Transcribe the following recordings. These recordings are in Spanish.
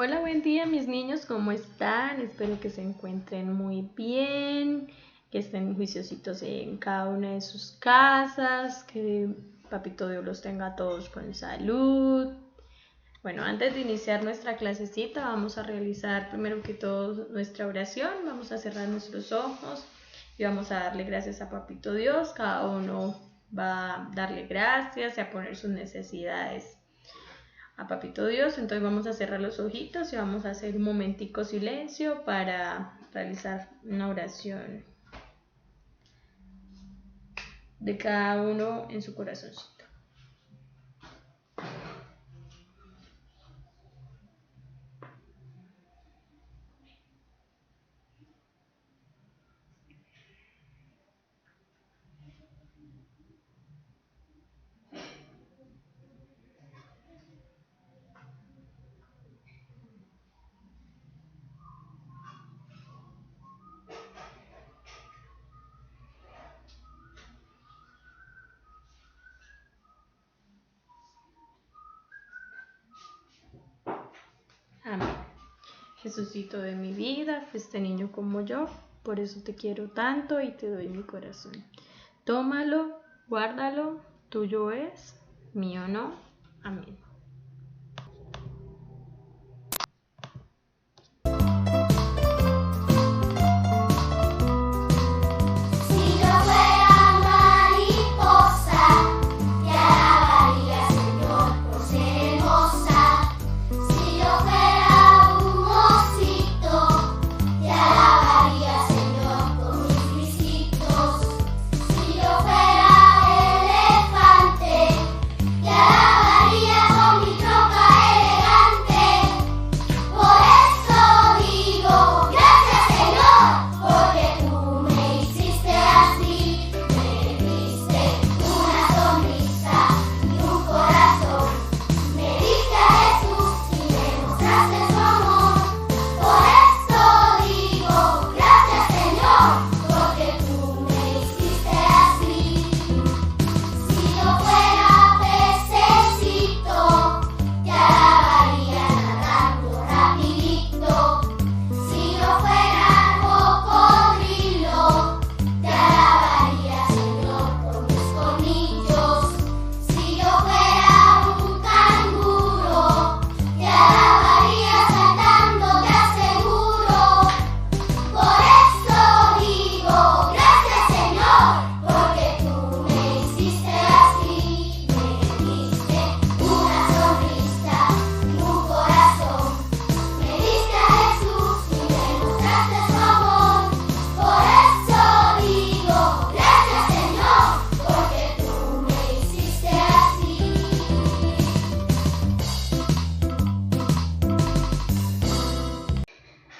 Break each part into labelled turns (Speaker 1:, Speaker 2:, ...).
Speaker 1: Hola, buen día mis niños, ¿cómo están? Espero que se encuentren muy bien, que estén juiciositos en cada una de sus casas, que Papito Dios los tenga a todos con salud. Bueno, antes de iniciar nuestra clasecita vamos a realizar primero que todo nuestra oración, vamos a cerrar nuestros ojos y vamos a darle gracias a Papito Dios. Cada uno va a darle gracias y a poner sus necesidades a Papito Dios. Entonces vamos a cerrar los ojitos y vamos a hacer un momentico silencio para realizar una oración de cada uno en su corazoncito. Amén. Jesucito de mi vida, fuiste niño como yo, por eso te quiero tanto y te doy mi corazón. Tómalo, guárdalo, tuyo es, mío no. Amén.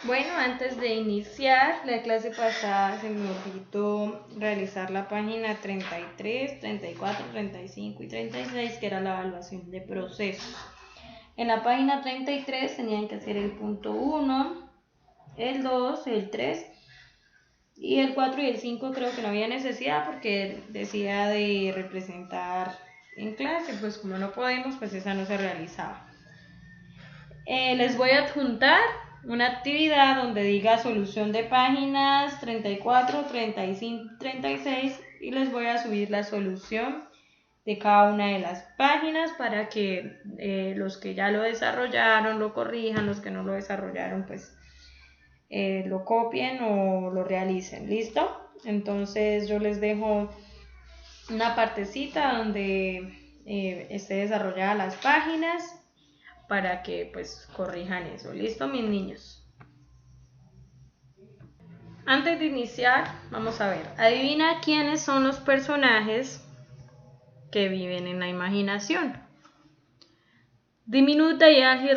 Speaker 1: Bueno, antes de iniciar la clase pasada se me olvidó realizar la página 33, 34, 35 y 36, que era la evaluación de procesos. En la página 33 tenían que hacer el punto 1, el 2, el 3 y el 4 y el 5 creo que no había necesidad porque decía de representar en clase, pues como no podemos, pues esa no se realizaba. Les voy a adjuntar una actividad donde diga solución de páginas 34, 35, 36 y les voy a subir la solución de cada una de las páginas para que los que ya lo desarrollaron lo corrijan, los que no lo desarrollaron pues lo copien o lo realicen. ¿Listo? Entonces yo les dejo una partecita donde esté desarrollada las páginas para que pues corrijan eso. ¿Listo, mis niños? Antes de iniciar, vamos a ver. Adivina quiénes son los personajes que viven en la imaginación. Diminuta y ágil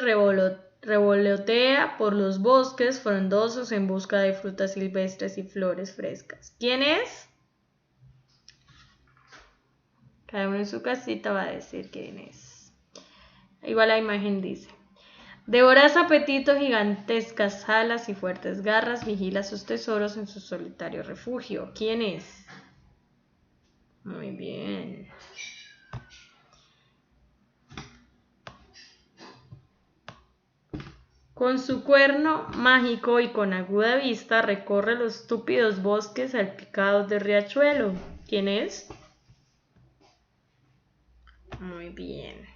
Speaker 1: revolotea por los bosques frondosos en busca de frutas silvestres y flores frescas. ¿Quién es? Cada uno en su casita va a decir quién es. Igual la imagen dice: de voraz apetito, gigantescas alas y fuertes garras, vigila sus tesoros en su solitario refugio. ¿Quién es? Muy bien. Con su cuerno mágico y con aguda vista recorre los túpidos bosques salpicados de riachuelo. ¿Quién es? Muy bien.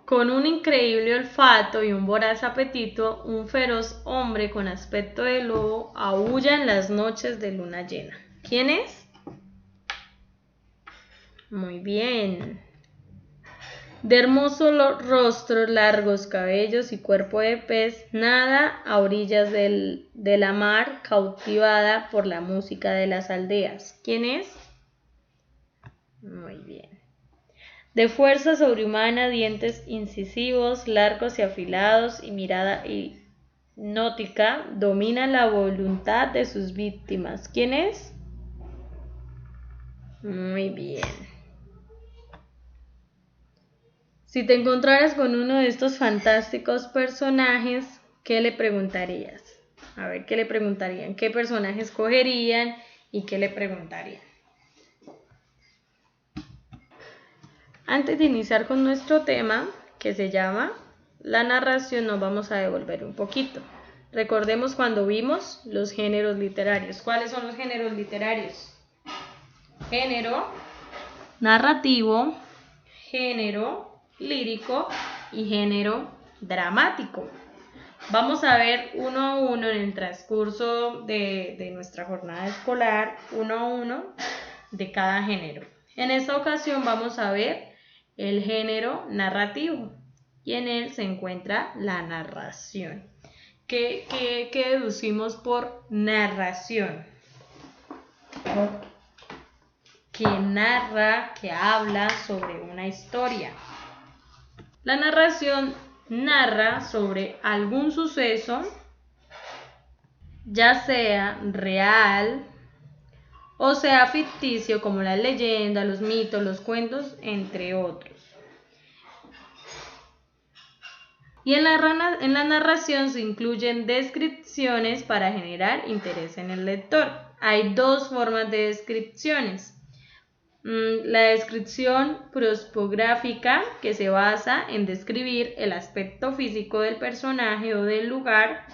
Speaker 1: Con un increíble olfato y un voraz apetito, un feroz hombre con aspecto de lobo aúlla en las noches de luna llena. ¿Quién es? Muy bien. De hermoso rostro, largos cabellos y cuerpo de pez, nada a orillas de la mar, cautivada por la música de las aldeas. ¿Quién es? Muy bien. De fuerza sobrehumana, dientes incisivos, largos y afilados y mirada hipnótica, domina la voluntad de sus víctimas. ¿Quién es? Muy bien. Si te encontraras con uno de estos fantásticos personajes, ¿qué le preguntarías? A ver, ¿qué le preguntarían? ¿Qué personaje escogerían y qué le preguntarían? Antes de iniciar con nuestro tema, que se llama la narración, nos vamos a devolver un poquito. Recordemos cuando vimos los géneros literarios. ¿Cuáles son los géneros literarios? Género narrativo, género lírico y género dramático. Vamos a ver uno a uno en el transcurso de nuestra jornada escolar, uno a uno de cada género. En esta ocasión vamos a ver el género narrativo y en él se encuentra la narración. ¿Qué deducimos por narración? Que narra, que habla sobre una historia. La narración narra sobre algún suceso, ya sea real o sea ficticio, como la leyenda, los mitos, los cuentos, entre otros. Y en la narración se incluyen descripciones para generar interés en el lector. Hay dos formas de descripciones. La descripción prosopográfica, que se basa en describir el aspecto físico del personaje o del lugar,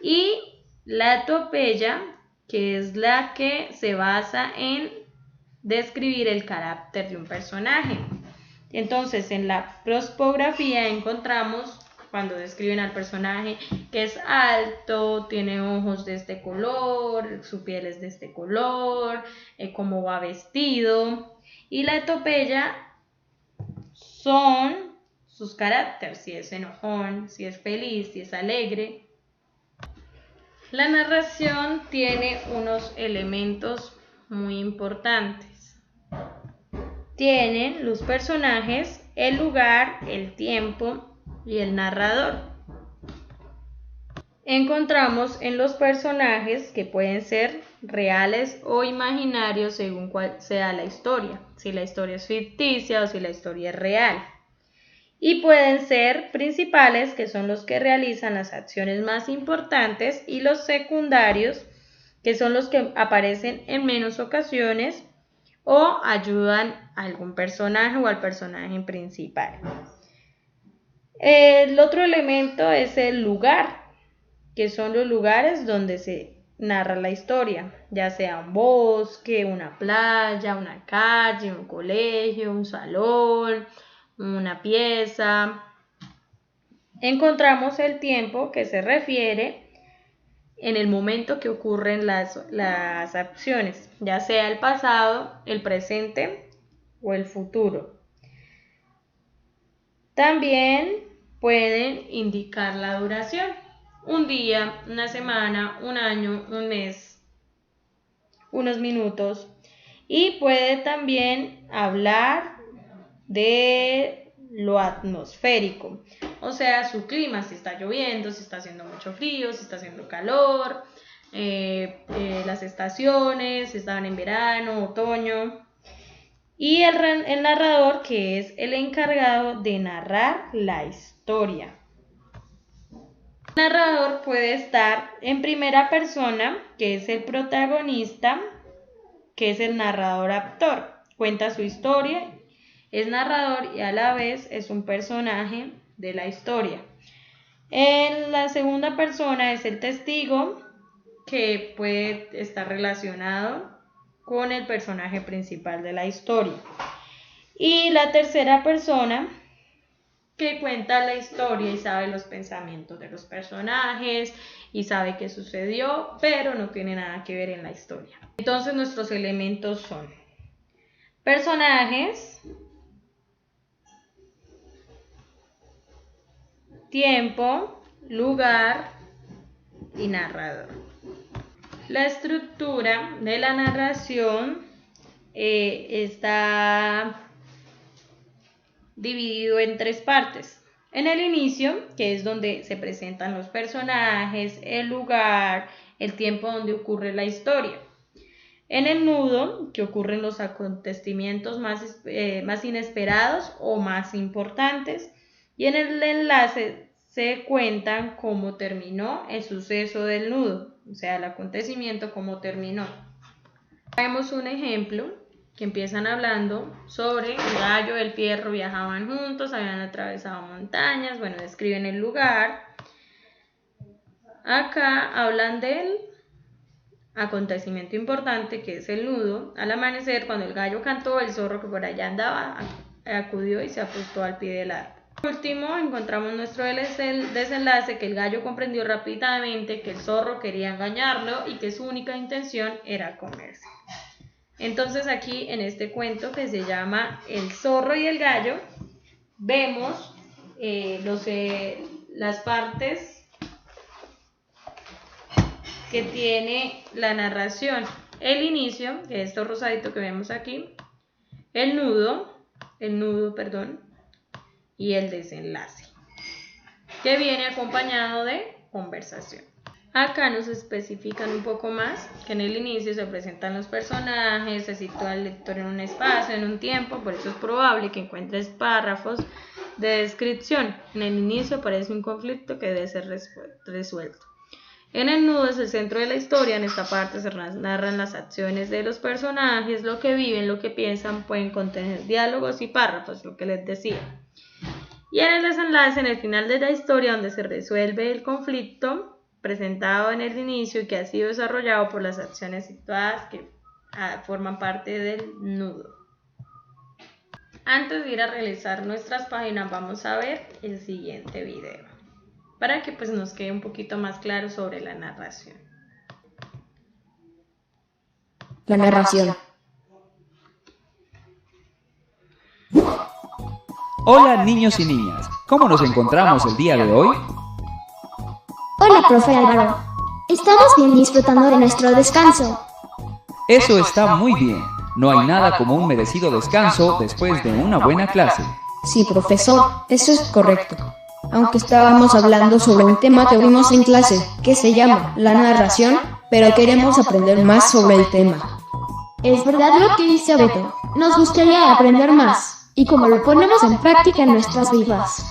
Speaker 1: y la etopeya, que es la que se basa en describir el carácter de un personaje. Entonces, en la prosopografía encontramos cuando describen al personaje que es alto, tiene ojos de este color, su piel es de este color, cómo va vestido. Y la etopeya son sus caracteres, si es enojón, si es feliz, si es alegre. La narración tiene unos elementos muy importantes. Tienen los personajes, el lugar, el tiempo y el narrador. Encontramos en los personajes que pueden ser reales o imaginarios según cuál sea la historia, si la historia es ficticia o si la historia es real. Y pueden ser principales, que son los que realizan las acciones más importantes, y los secundarios, que son los que aparecen en menos ocasiones o ayudan a algún personaje o al personaje principal. El otro elemento es el lugar, que son los lugares donde se narra la historia, ya sea un bosque, una playa, una calle, un colegio, un salón, una pieza. Encontramos el tiempo, que se refiere en el momento que ocurren las acciones, ya sea el pasado, el presente o el futuro. También pueden indicar la duración, un día, una semana, un año, un mes, unos minutos, y puede también hablar de lo atmosférico, o sea, su clima, si está lloviendo, si está haciendo mucho frío, si está haciendo calor, las estaciones, si estaban en verano, otoño. Y el narrador, que es el encargado de narrar la historia. El narrador puede estar en primera persona, que es el protagonista, que es el narrador actor. Cuenta su historia Es narrador y a la vez es un personaje de la historia. En la segunda persona es el testigo, que puede estar relacionado con el personaje principal de la historia. Y la tercera persona, que cuenta la historia y sabe los pensamientos de los personajes y sabe qué sucedió, pero no tiene nada que ver en la historia. Entonces nuestros elementos son personajes, tiempo, lugar y narrador. La estructura de la narración está dividido en tres partes. En el inicio, que es donde se presentan los personajes, el lugar, el tiempo donde ocurre la historia. En el nudo, que ocurren los acontecimientos más inesperados o más importantes. Y en el enlace se cuentan cómo terminó el suceso del nudo, o sea, el acontecimiento, cómo terminó. Vemos un ejemplo que empiezan hablando sobre el gallo y el fierro viajaban juntos, habían atravesado montañas, bueno, describen el lugar. Acá hablan del acontecimiento importante, que es el nudo. Al amanecer, cuando el gallo cantó, el zorro que por allá andaba acudió y se apostó al pie del árbol. Por último, encontramos nuestro desenlace, que el gallo comprendió rápidamente que el zorro quería engañarlo y que su única intención era comerse. Entonces aquí en este cuento, que se llama El zorro y el gallo, vemos las partes que tiene la narración. El inicio, que es esto rosadito que vemos aquí, el nudo, y el desenlace, que viene acompañado de conversación. Acá nos especifican un poco más que en el inicio se presentan los personajes, se sitúa el lector en un espacio, en un tiempo, por eso es probable que encuentres párrafos de descripción. En el inicio aparece un conflicto que debe ser resuelto. En el nudo es el centro de la historia. En esta parte se narran las acciones de los personajes, lo que viven, lo que piensan, pueden contener diálogos y párrafos, lo que les decía. Y en el desenlace, en el final de la historia, donde se resuelve el conflicto presentado en el inicio y que ha sido desarrollado por las acciones situadas que forman parte del nudo. Antes de ir a realizar nuestras páginas, vamos a ver el siguiente video, para que pues nos quede un poquito más claro sobre la narración.
Speaker 2: La narración.
Speaker 3: Hola niños y niñas, ¿cómo nos encontramos el día de hoy?
Speaker 2: Hola, profe Álvaro. Estamos bien disfrutando de nuestro descanso.
Speaker 3: Eso está muy bien. No hay nada como un merecido descanso después de una buena clase.
Speaker 4: Sí, profesor, eso es correcto. Aunque estábamos hablando sobre un tema que vimos en clase, que se llama la narración, pero queremos aprender más sobre el tema.
Speaker 2: Es verdad lo que dice Abeto. Nos gustaría aprender más, y cómo lo ponemos en práctica en nuestras vidas.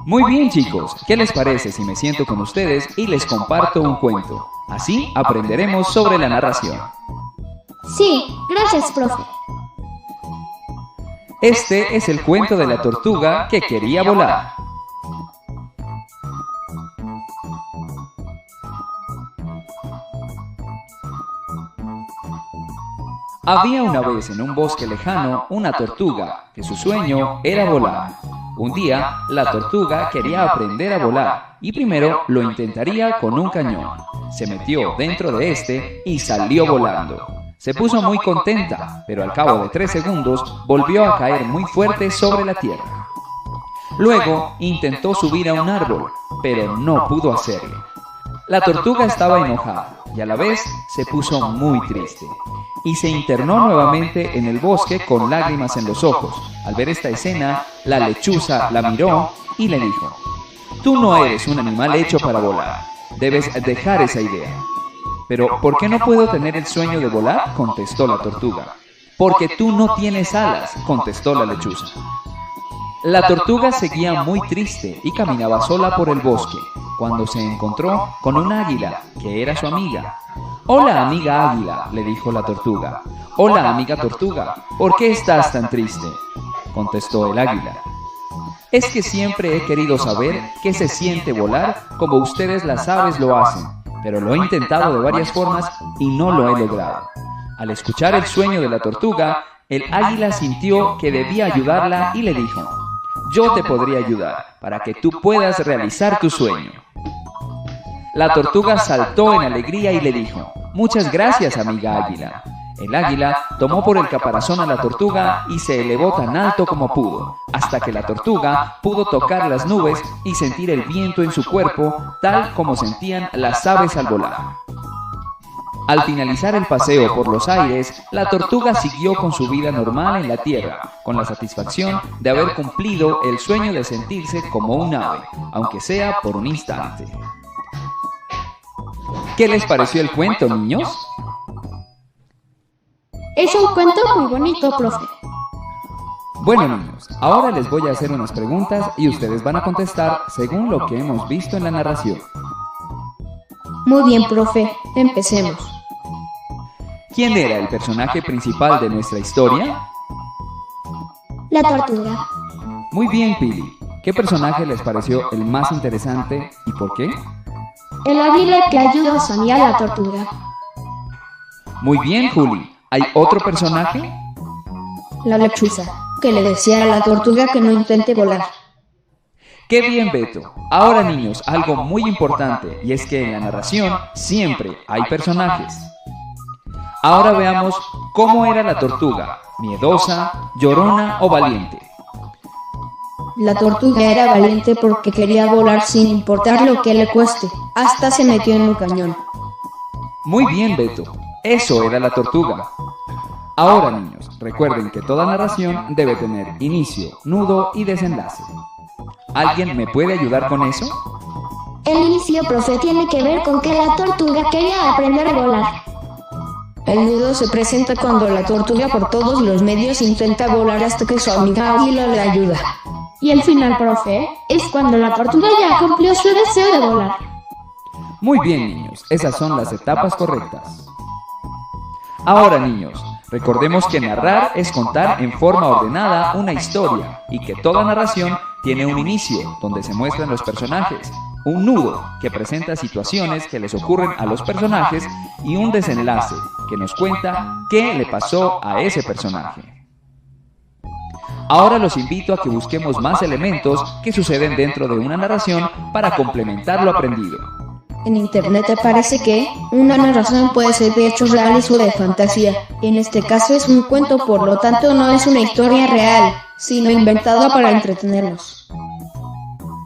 Speaker 3: Muy bien chicos, ¿qué les parece si me siento con ustedes y les comparto un cuento? Así aprenderemos sobre la narración.
Speaker 2: Sí, gracias, profe.
Speaker 3: Este es el cuento de la tortuga que quería volar. Había una vez en un bosque lejano una tortuga que su sueño era volar. Un día, la tortuga quería aprender a volar y primero lo intentaría con un cañón. Se metió dentro de este y salió volando. Se puso muy contenta, pero al cabo de 3 segundos volvió a caer muy fuerte sobre la tierra. Luego intentó subir a un árbol, pero no pudo hacerlo. La tortuga estaba enojada y a la vez se puso muy triste. Y se internó nuevamente en el bosque con lágrimas en los ojos. Al ver esta escena, la lechuza la miró y le dijo: «Tú no eres un animal hecho para volar. Debes dejar esa idea». «¿Pero por qué no puedo tener el sueño de volar?», contestó la tortuga. «Porque tú no tienes alas», contestó la lechuza. La tortuga seguía muy triste y caminaba sola por el bosque, cuando se encontró con un águila, que era su amiga. «Hola, amiga águila», le dijo la tortuga. «Hola, amiga tortuga, ¿por qué estás tan triste?». contestó el águila. Es que siempre he querido saber qué se siente volar como ustedes las aves lo hacen, pero lo he intentado de varias formas y no lo he logrado. Al escuchar el sueño de la tortuga, el águila sintió que debía ayudarla y le dijo: yo te podría ayudar para que tú puedas realizar tu sueño. La tortuga saltó en alegría y le dijo: muchas gracias, amiga águila. El águila tomó por el caparazón a la tortuga y se elevó tan alto como pudo, hasta que la tortuga pudo tocar las nubes y sentir el viento en su cuerpo, tal como sentían las aves al volar. Al finalizar el paseo por los aires, la tortuga siguió con su vida normal en la tierra, con la satisfacción de haber cumplido el sueño de sentirse como un ave, aunque sea por un instante. ¿Qué les pareció el cuento, niños?
Speaker 2: Es un cuento muy bonito, profe.
Speaker 3: Bueno, niños, ahora les voy a hacer unas preguntas y ustedes van a contestar según lo que hemos visto en la narración.
Speaker 4: Muy bien, profe, empecemos.
Speaker 3: ¿Quién era el personaje principal de nuestra historia?
Speaker 2: La tortuga.
Speaker 3: Muy bien, Pili. ¿Qué personaje les pareció el más interesante y por qué?
Speaker 2: El águila que ayuda a sanear a la tortuga.
Speaker 3: Muy bien, Juli. ¿Hay otro personaje?
Speaker 4: La lechuza, que le decía a la tortuga que no intente volar.
Speaker 3: ¡Qué bien, Beto! Ahora, niños, algo muy importante, y es que en la narración siempre hay personajes. Ahora veamos cómo era la tortuga: miedosa, llorona o valiente.
Speaker 4: La tortuga era valiente porque quería volar sin importar lo que le cueste. Hasta se metió en un cañón.
Speaker 3: Muy bien, Beto. Eso era la tortuga. Ahora, niños, recuerden que toda narración debe tener inicio, nudo y desenlace. ¿Alguien me puede ayudar con eso?
Speaker 2: El inicio, profe, tiene que ver con que la tortuga quería aprender a volar.
Speaker 4: El nudo se presenta cuando la tortuga por todos los medios intenta volar hasta que su amiga águila le ayuda.
Speaker 2: Y el final, profe, es cuando la tortuga ya cumplió su deseo de volar.
Speaker 3: Muy bien, niños, esas son las etapas correctas. Ahora, niños, recordemos que narrar es contar en forma ordenada una historia y que toda narración tiene un inicio, donde se muestran los personajes, un nudo, que presenta situaciones que les ocurren a los personajes, y un desenlace, que nos cuenta qué le pasó a ese personaje. Ahora los invito a que busquemos más elementos que suceden dentro de una narración para complementar lo aprendido.
Speaker 4: En internet aparece que una narración puede ser de hechos reales o de fantasía. En este caso es un cuento, por lo tanto no es una historia real, sino inventada para entretenernos.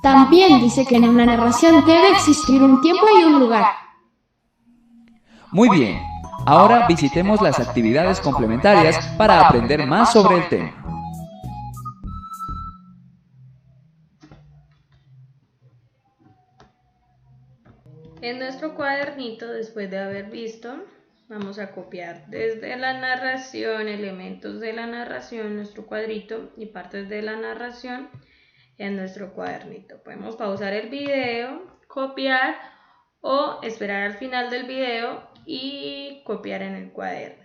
Speaker 2: También dice que en una narración debe existir un tiempo y un lugar.
Speaker 3: Muy bien, ahora visitemos las actividades complementarias para aprender más sobre el tema.
Speaker 1: En nuestro cuadernito, después de haber visto, vamos a copiar desde la narración, elementos de la narración, nuestro cuadrito, y partes de la narración en nuestro cuadernito. Podemos pausar el video, copiar o esperar al final del video y copiar en el cuaderno.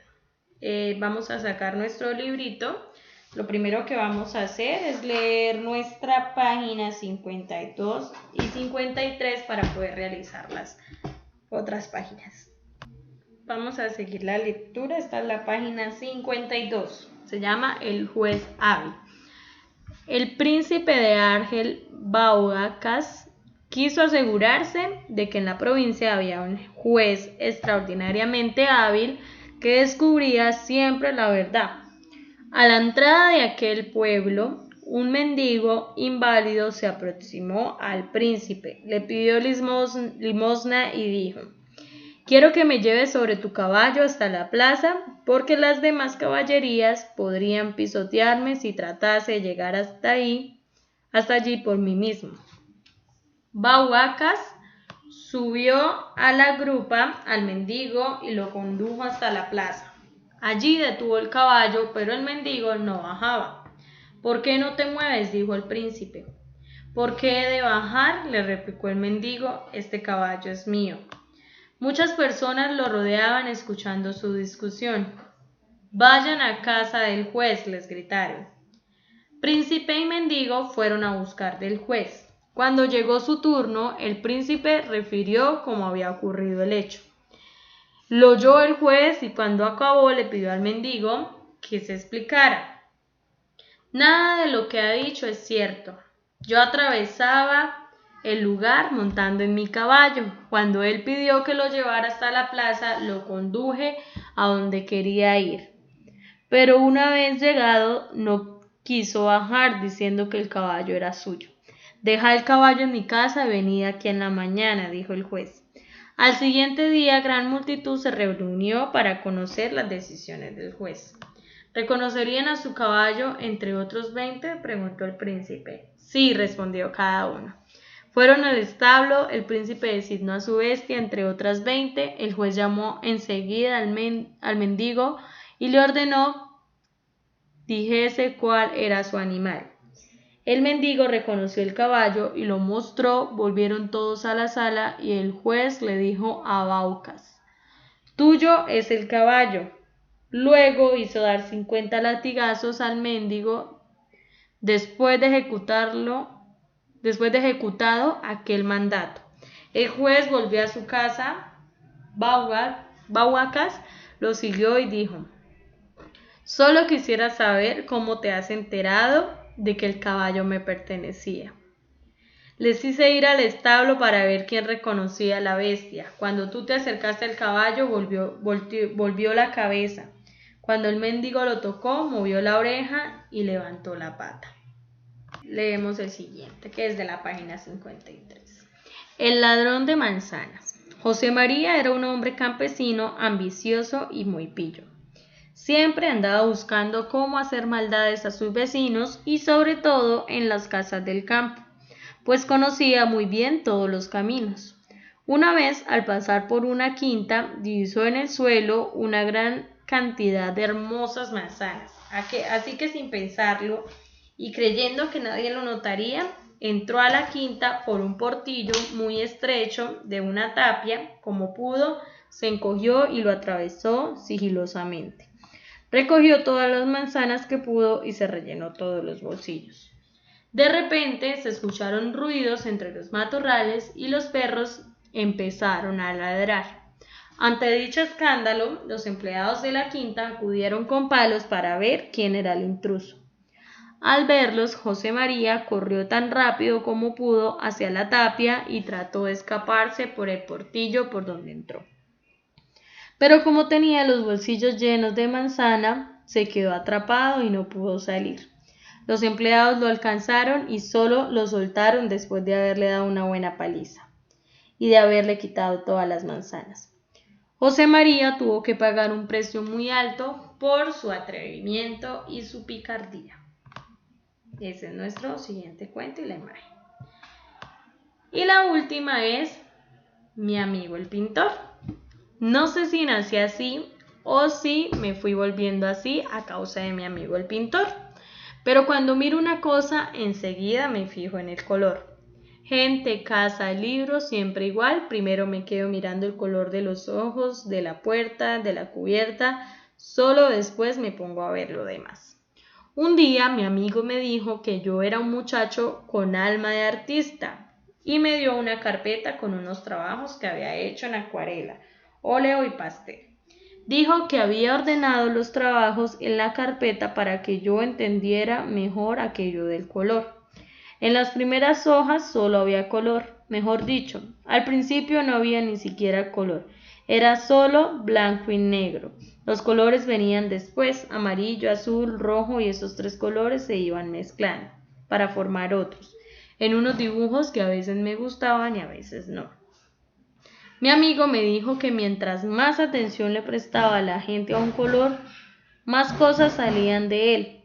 Speaker 1: Vamos a sacar nuestro librito. Lo primero que vamos a hacer es leer nuestra página 52 y 53 para poder realizar las otras páginas. Vamos a seguir la lectura. Esta es la página 52. Se llama El juez hábil. El príncipe de Argel, Baudacas, quiso asegurarse de que en la provincia había un juez extraordinariamente hábil que descubría siempre la verdad. A la entrada de aquel pueblo, un mendigo inválido se aproximó al príncipe, le pidió limosna y dijo: «Quiero que me lleves sobre tu caballo hasta la plaza, porque las demás caballerías podrían pisotearme si tratase de llegar hasta allí por mí mismo». Baudacas subió a la grupa al mendigo y lo condujo hasta la plaza. Allí detuvo el caballo, pero el mendigo no bajaba. «¿Por qué no te mueves?», dijo el príncipe. «¿Por qué he de bajar?», le replicó el mendigo. «Este caballo es mío». Muchas personas lo rodeaban escuchando su discusión. «Vayan a casa del juez», les gritaron. Príncipe y mendigo fueron a buscar del juez. Cuando llegó su turno, el príncipe refirió cómo había ocurrido el hecho. Lo oyó el juez y cuando acabó le pidió al mendigo que se explicara. Nada de lo que ha dicho es cierto. Yo atravesaba el lugar montando en mi caballo. Cuando él pidió que lo llevara hasta la plaza, lo conduje a donde quería ir. Pero una vez llegado, no quiso bajar diciendo que el caballo era suyo. Deja el caballo en mi casa y venid aquí en la mañana, dijo el juez. Al siguiente día, gran multitud se reunió para conocer las decisiones del juez. ¿Reconocerían a su caballo entre otros 20? Preguntó el príncipe. Sí, respondió cada uno. Fueron al establo, el príncipe designó a su bestia entre otras 20, el juez llamó enseguida al mendigo y le ordenó dijese cuál era su animal. El mendigo reconoció el caballo y lo mostró, volvieron todos a la sala y el juez le dijo a Baucas, tuyo es el caballo. Luego hizo dar 50 latigazos al mendigo después de ejecutado aquel mandato. El juez volvió a su casa, Baucas lo siguió y dijo, solo quisiera saber cómo te has enterado de que el caballo me pertenecía. Les hice ir al establo para ver quién reconocía a la bestia. Cuando tú te acercaste al caballo, volvió la cabeza. Cuando el mendigo lo tocó, movió la oreja y levantó la pata. Leemos el siguiente, que es de la página 53. El ladrón de manzanas. José María era un hombre campesino, ambicioso y muy pillo. Siempre andaba buscando cómo hacer maldades a sus vecinos y sobre todo en las casas del campo, pues conocía muy bien todos los caminos. Una vez, al pasar por una quinta, divisó en el suelo una gran cantidad de hermosas manzanas, así que sin pensarlo y creyendo que nadie lo notaría, entró a la quinta por un portillo muy estrecho de una tapia, como pudo, se encogió y lo atravesó sigilosamente. Recogió todas las manzanas que pudo y se rellenó todos los bolsillos. De repente se escucharon ruidos entre los matorrales y los perros empezaron a ladrar. Ante dicho escándalo, los empleados de la quinta acudieron con palos para ver quién era el intruso. Al verlos, José María corrió tan rápido como pudo hacia la tapia y trató de escaparse por el portillo por donde entró. Pero como tenía los bolsillos llenos de manzana, se quedó atrapado y no pudo salir. Los empleados lo alcanzaron y solo lo soltaron después de haberle dado una buena paliza y de haberle quitado todas las manzanas. José María tuvo que pagar un precio muy alto por su atrevimiento y su picardía. Ese es nuestro siguiente cuento y la imagen. Y la última es Mi amigo el pintor. No sé si nací así o si me fui volviendo así a causa de mi amigo el pintor, pero cuando miro una cosa enseguida me fijo en el color. Gente, casa, libros, siempre igual, primero me quedo mirando el color de los ojos, de la puerta, de la cubierta, solo después me pongo a ver lo demás. Un día mi amigo me dijo que yo era un muchacho con alma de artista y me dio una carpeta con unos trabajos que había hecho en acuarela, óleo y pastel. Dijo que había ordenado los trabajos en la carpeta para que yo entendiera mejor aquello del color. En las primeras hojas solo había color, mejor dicho, al principio no había ni siquiera color, era solo blanco y negro. Los colores venían después, amarillo, azul, rojo y esos tres colores se iban mezclando para formar otros, en unos dibujos que a veces me gustaban y a veces no. Mi amigo me dijo que mientras más atención le prestaba a la gente a un color, más cosas salían de él.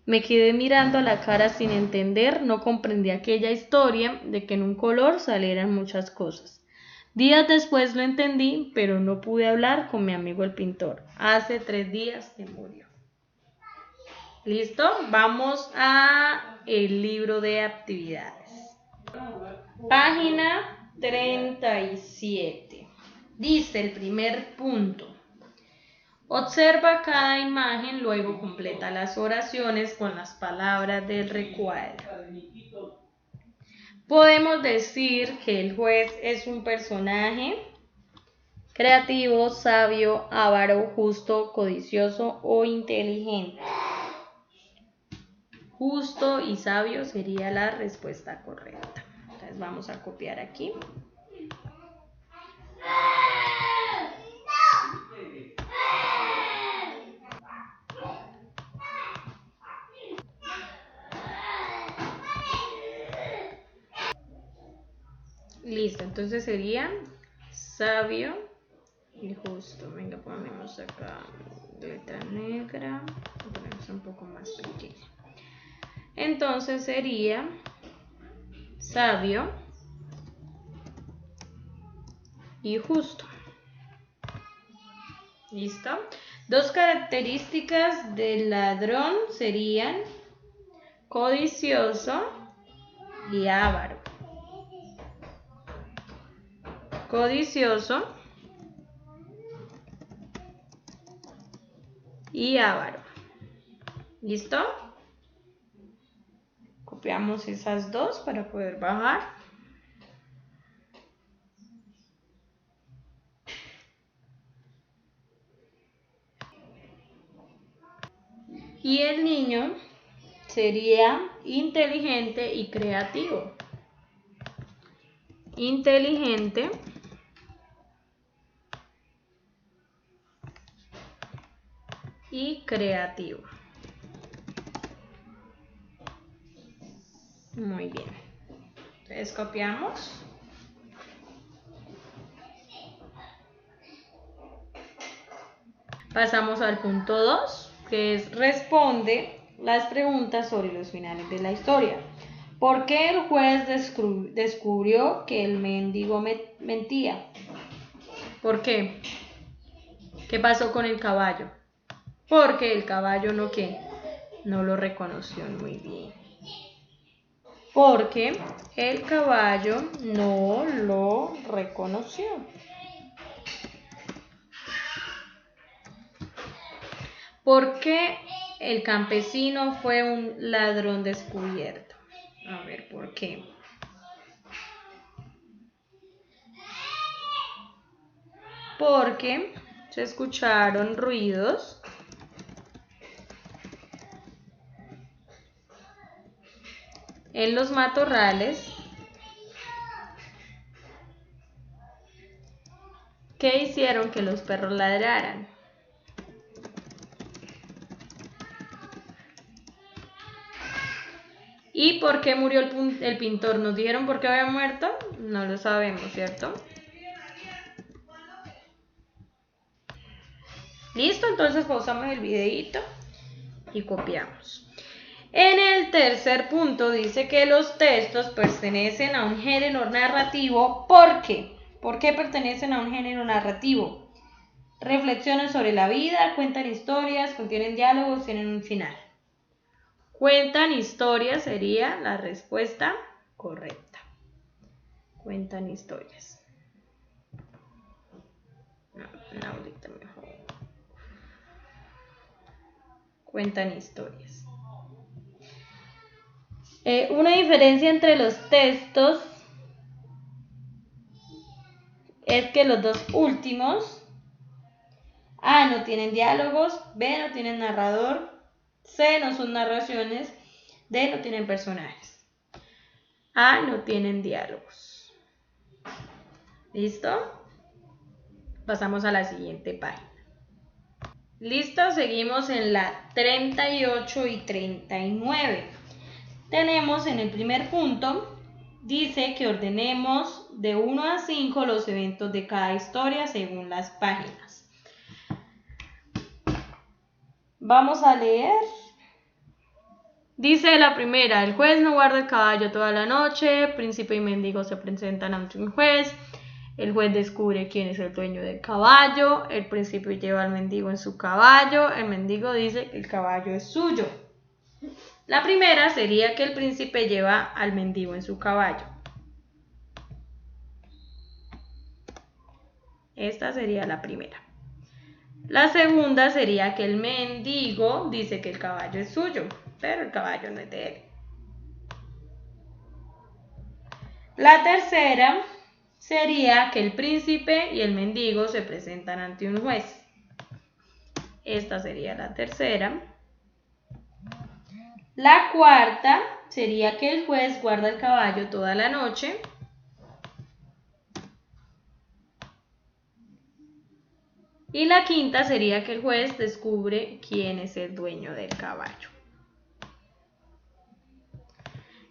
Speaker 1: Me quedé mirando a la cara sin entender, no comprendí aquella historia de que en un color salieran muchas cosas. Días después lo entendí, pero no pude hablar con mi amigo el pintor. Hace 3 días que murió. ¿Listo? Vamos a el libro de actividades. Página 37. Dice el primer punto. Observa cada imagen, luego completa las oraciones con las palabras del recuadro. Podemos decir que el juez es un personaje creativo, sabio, avaro, justo, codicioso o inteligente. Justo y sabio sería la respuesta correcta. Entonces vamos a copiar aquí. Listo, entonces sería sabio y justo. Venga, ponemos acá letra negra, ponemos un poco más pequeña. Entonces sería sabio y justo. ¿Listo? Dos características del ladrón serían codicioso y avaro. Codicioso y avaro. ¿Listo? Copiamos esas dos para poder bajar. Y el niño sería inteligente y creativo. Inteligente y creativo. Muy bien. Entonces copiamos. Pasamos al punto 2, que es responde las preguntas sobre los finales de la historia. ¿Por qué el juez descubrió que el mendigo mentía? ¿Por qué? ¿Qué pasó con el caballo? Porque el caballo no lo reconoció muy bien. Porque el caballo no lo reconoció. ¿Por qué el campesino fue un ladrón descubierto? A ver, ¿por qué? Porque se escucharon ruidos en los matorrales que hicieron que los perros ladraran. ¿Y por qué murió el pintor? ¿Nos dijeron por qué había muerto? No lo sabemos, ¿cierto? Listo, entonces pausamos el videito y copiamos. En el tercer punto dice que los textos pertenecen a un género narrativo. ¿Por qué? ¿Por qué pertenecen a un género narrativo? Reflexionan sobre la vida, cuentan historias, contienen diálogos, tienen un final. Cuentan historias sería la respuesta correcta. Cuentan historias. No, ahorita mejor. Cuentan historias. Una diferencia entre los textos es que los dos últimos, A, no tienen diálogos, B, no tienen narrador, C, no son narraciones, D, no tienen personajes. A, no tienen diálogos. ¿Listo? Pasamos a la siguiente página. Listo, seguimos en la 38 y 39. Tenemos en el primer punto, dice que ordenemos de 1 a 5 los eventos de cada historia según las páginas. Vamos a leer. Dice la primera: el juez no guarda el caballo toda la noche, príncipe y mendigo se presentan ante un juez, el juez descubre quién es el dueño del caballo, el príncipe lleva al mendigo en su caballo, el mendigo dice que el caballo es suyo. La primera sería que el príncipe lleva al mendigo en su caballo. Esta sería la primera. La segunda sería que el mendigo dice que el caballo es suyo, pero el caballo no es de él. La tercera sería que el príncipe y el mendigo se presentan ante un juez. Esta sería la tercera. La cuarta sería que el juez guarda el caballo toda la noche. Y la quinta sería que el juez descubre quién es el dueño del caballo.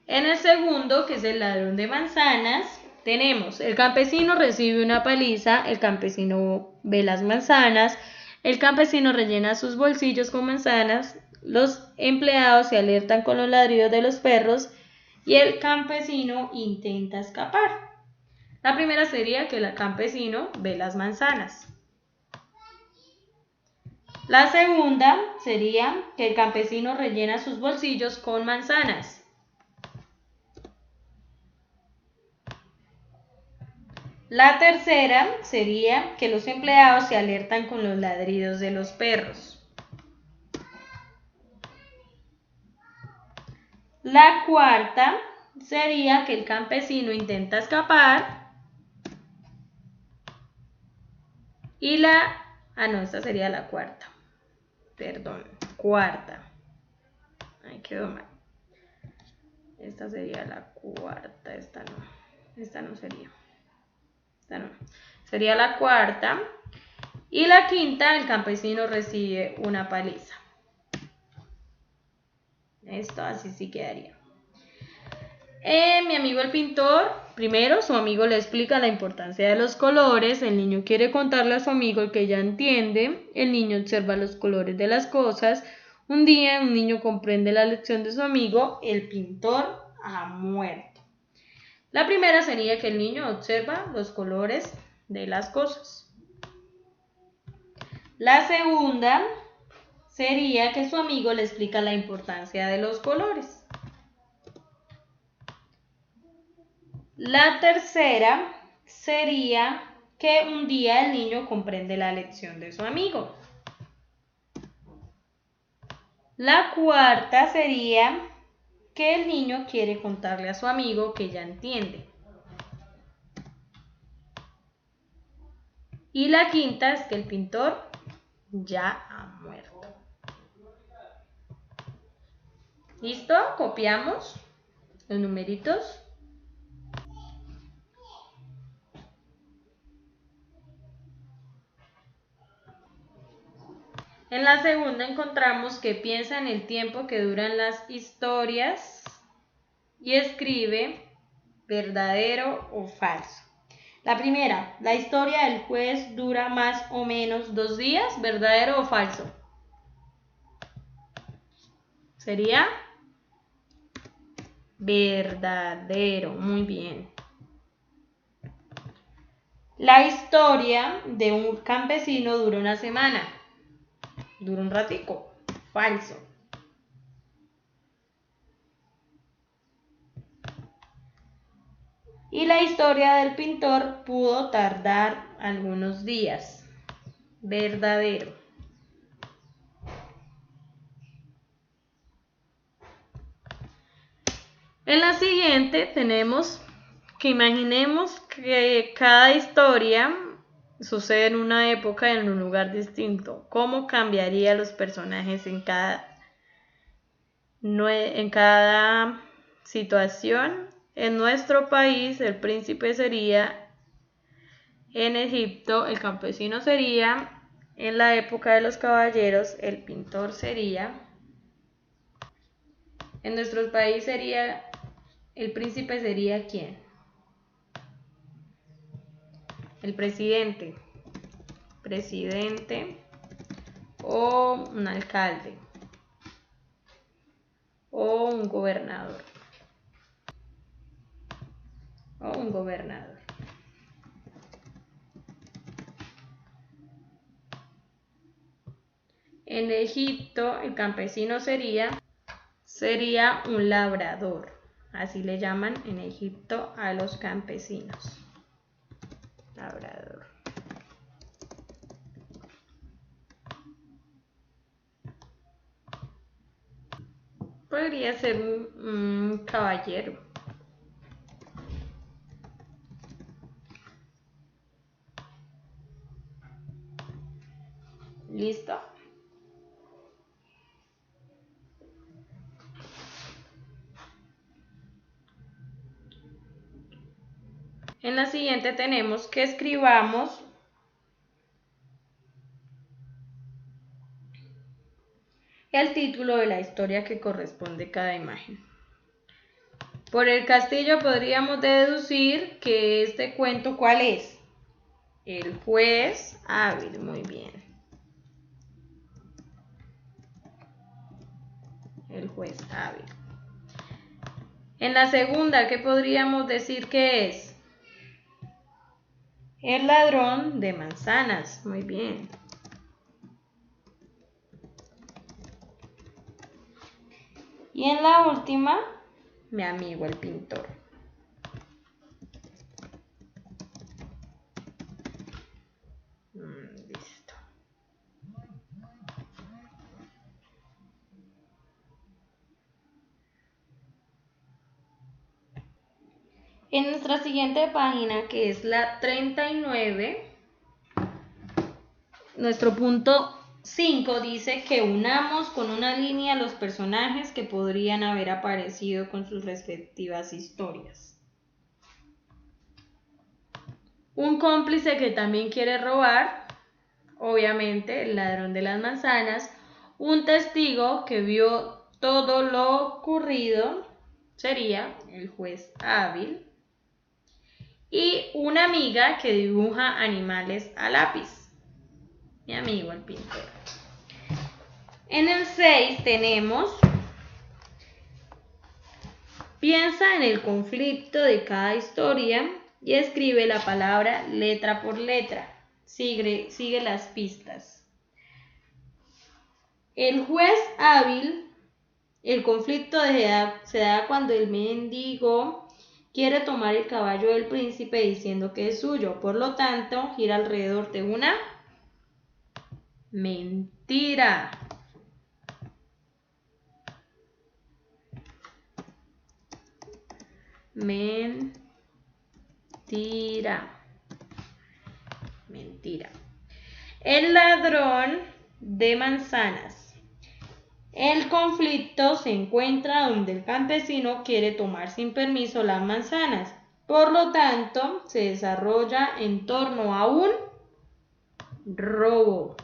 Speaker 1: En el segundo, que es el ladrón de manzanas, tenemos: el campesino recibe una paliza, el campesino ve las manzanas, el campesino rellena sus bolsillos con manzanas, los empleados se alertan con los ladridos de los perros y el campesino intenta escapar. La primera sería que el campesino ve las manzanas. La segunda sería que el campesino rellena sus bolsillos con manzanas. La tercera sería que los empleados se alertan con los ladridos de los perros. La cuarta sería que el campesino intenta escapar. Y esta sería la cuarta. Cuarta. Ay, quedó mal. Esta sería la cuarta, esta no sería. Esta no. Sería la cuarta. Y la quinta, el campesino recibe una paliza. Esto así sí quedaría. Mi amigo el pintor, primero su amigo le explica la importancia de los colores, el niño quiere contarle a su amigo que ya entiende, el niño observa los colores de las cosas, un día un niño comprende la lección de su amigo, el pintor ha muerto. La primera sería que el niño observa los colores de las cosas. La segunda sería que su amigo le explica la importancia de los colores. La tercera sería que un día el niño comprende la lección de su amigo. La cuarta sería que el niño quiere contarle a su amigo que ya entiende. Y la quinta es que el pintor ya ha muerto. ¿Listo? Copiamos los numeritos. En la segunda encontramos que piensa en el tiempo que duran las historias y escribe verdadero o falso. La primera, la historia del juez dura más o menos 2 días, ¿verdadero o falso? Sería verdadero, muy bien. La historia de un campesino dura una semana. Dura un ratico. Falso. Y la historia del pintor pudo tardar algunos días. Verdadero. En la siguiente tenemos que imaginemos que cada historia sucede en una época y en un lugar distinto. ¿Cómo cambiaría los personajes en cada situación? En nuestro país el príncipe sería en Egipto, el campesino sería en la época de los caballeros, el pintor sería, en nuestro país sería, el príncipe sería ¿quién? El presidente o un alcalde o un gobernador En Egipto el campesino sería un labrador, así le llaman en Egipto a los campesinos. Labrador. Podría ser un caballero. ¿Listo? En la siguiente tenemos que escribamos el título de la historia que corresponde a cada imagen. Por el castillo podríamos deducir que este cuento, ¿cuál es? El juez hábil, muy bien. El juez hábil. En la segunda, ¿qué podríamos decir que es? El ladrón de manzanas, muy bien. Y en la última, mi amigo el pintor. Listo. En nuestra siguiente página, que es la 39, nuestro punto 5 dice que unamos con una línea los personajes que podrían haber aparecido con sus respectivas historias. Un cómplice que también quiere robar, obviamente el ladrón de las manzanas. Un testigo que vio todo lo ocurrido, sería el juez hábil. Y una amiga que dibuja animales a lápiz, mi amigo el pintor. En el 6 tenemos, piensa en el conflicto de cada historia y escribe la palabra letra por letra. Sigue las pistas. El juez hábil, el conflicto se da cuando el mendigo quiere tomar el caballo del príncipe diciendo que es suyo. Por lo tanto, gira alrededor de una mentira. Mentira. El ladrón de manzanas. El conflicto se encuentra donde el campesino quiere tomar sin permiso las manzanas. Por lo tanto, se desarrolla en torno a un robo.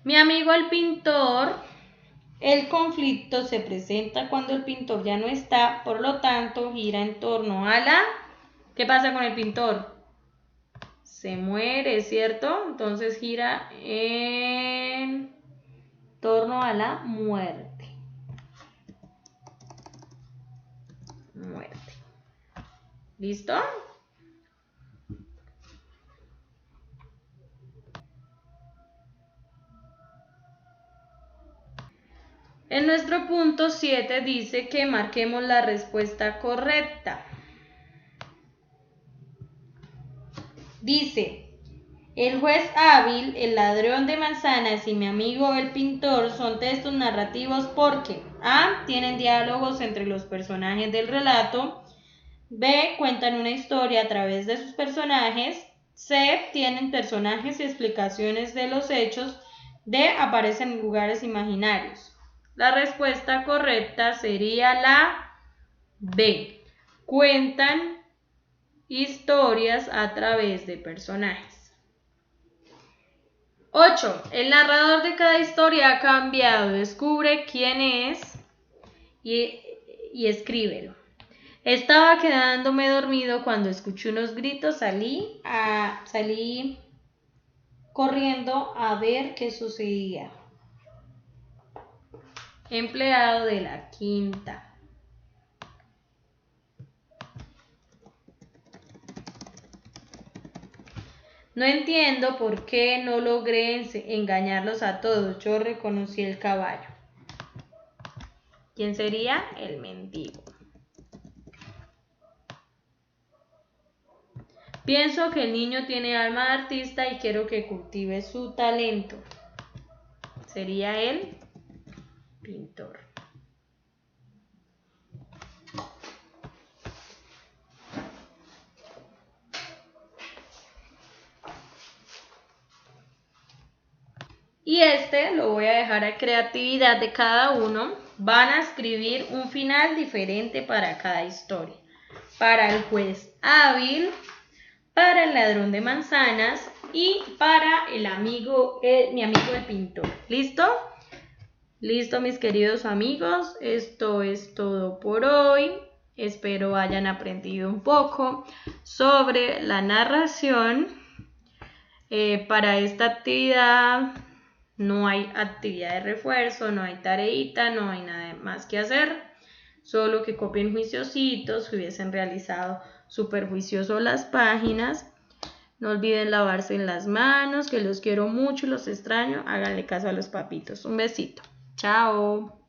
Speaker 1: Mi amigo el pintor, el conflicto se presenta cuando el pintor ya no está, por lo tanto, gira en torno a la... ¿Qué pasa con el pintor? Se muere, ¿cierto? Entonces gira en torno a la muerte. ¿Listo? En nuestro punto 7 dice que marquemos la respuesta correcta. Dice, el juez hábil, el ladrón de manzanas y mi amigo el pintor son textos narrativos porque A. Tienen diálogos entre los personajes del relato. B. Cuentan una historia a través de sus personajes. C. Tienen personajes y explicaciones de los hechos. D. Aparecen en lugares imaginarios. La respuesta correcta sería la B. Cuentan historias a través de personajes. 8. El narrador de cada historia ha cambiado. Descubre quién es y escríbelo. Estaba quedándome dormido cuando escuché unos gritos. Salí corriendo a ver qué sucedía. Empleado de la quinta. No entiendo por qué no logré engañarlos a todos. Yo reconocí el caballo. ¿Quién sería? El mendigo. Pienso que el niño tiene alma de artista y quiero que cultive su talento. Sería el pintor. Y lo voy a dejar a creatividad de cada uno. Van a escribir un final diferente para cada historia. Para el juez hábil, para el ladrón de manzanas y para mi amigo el pintor. ¿Listo? Listo, mis queridos amigos. Esto es todo por hoy. Espero hayan aprendido un poco sobre la narración. Para esta actividad no hay actividad de refuerzo, no hay tareita, no hay nada más que hacer. Solo que copien juiciositos, que hubiesen realizado súper juicioso las páginas. No olviden lavarse las manos, que los quiero mucho, los extraño. Háganle caso a los papitos. Un besito. Chao.